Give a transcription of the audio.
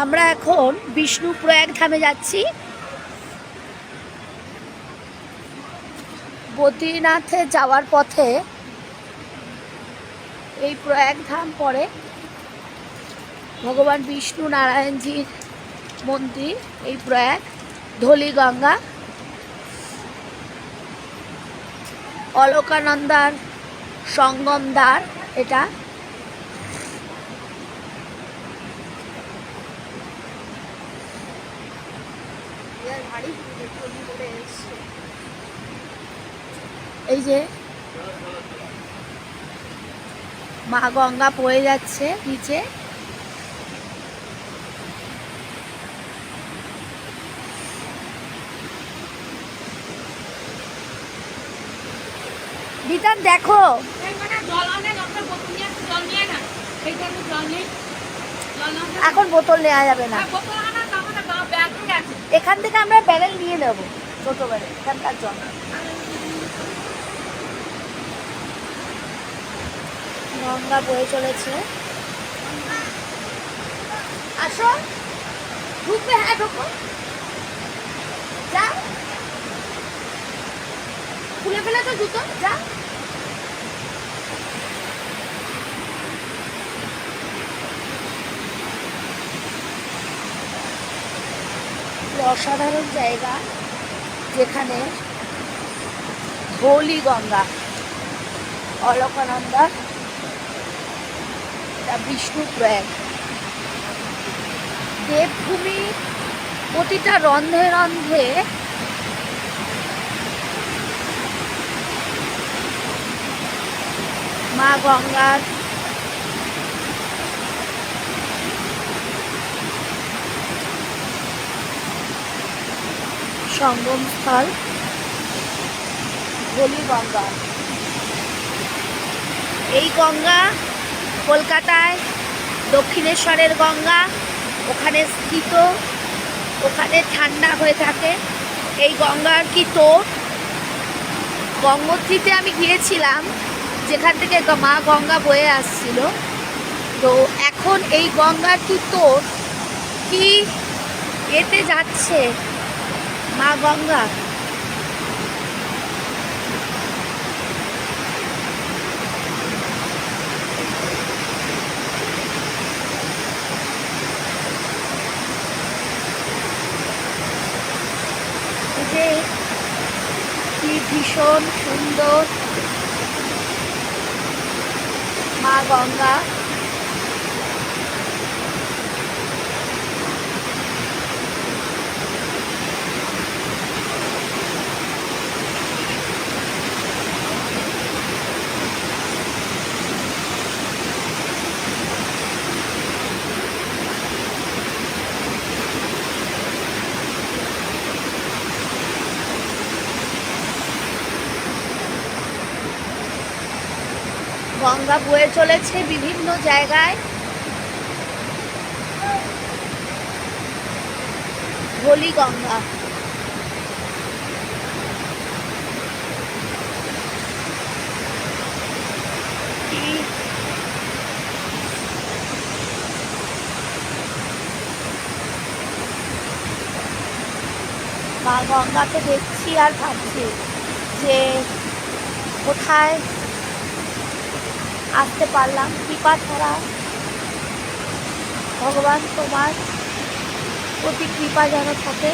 আমরা এখন বিষ্ণু প্রয়াগ ধামে যাচ্ছি। বদ্রীনাথে যাওয়ার পথে এই প্রয়াগ ধাম পড়ে। ভগবান বিষ্ণু নারায়ণজির মন্দির এই প্রয়াগ। ধলি গঙ্গা, অলকানন্দার সঙ্গম দ্বার এটা। এই যে মা গঙ্গা বয়ে যাচ্ছে নিচে। বিতান দেখো, এখন বোতল নেওয়া যাবে না। এখান থেকে আমরা ব্যারেল নিয়ে নেব, ছোট ব্যারেল, এখানকার জল। গঙ্গা বয়ে চলেছে। আসো, ঢুকবে? হ্যাঁ ঢুকো, যা। খুলে ফেলে তো জুতো, যা। অসাধারণ জায়গা, যেখানে ধৌলি গঙ্গা, অলকানন্দা, বিষ্ণু প্রয়াগ। দেবভূমি প্রতিটা রন্ধে রন্ধে মা গঙ্গার সঙ্গমস্থল ধলি গঙ্গা। এই গঙ্গা কলকাতায় দক্ষিণেশ্বরের গঙ্গা, ওখানে স্থিত, ওখানে ঠান্ডা হয়ে থাকে। এই গঙ্গার কি তোর! গঙ্গোত্রীতে আমি গিয়েছিলাম, যেখান থেকে মা গঙ্গা বয়ে আসছিল। তো এখন এই গঙ্গার কি তোর, কি এতে যাচ্ছে মা গঙ্গা। যে কি ভীষণ সুন্দর মা গঙ্গা। গঙ্গা বয়ে চলেছে বিভিন্ন জায়গায়। ধলি গঙ্গা। মা গঙ্গাকে দেখছি আর ভাবছি যে কোথায় আসতে পারলাম। কৃপা ছাড়া ভগবান তোমার প্রতি কৃপা যেন থাকে।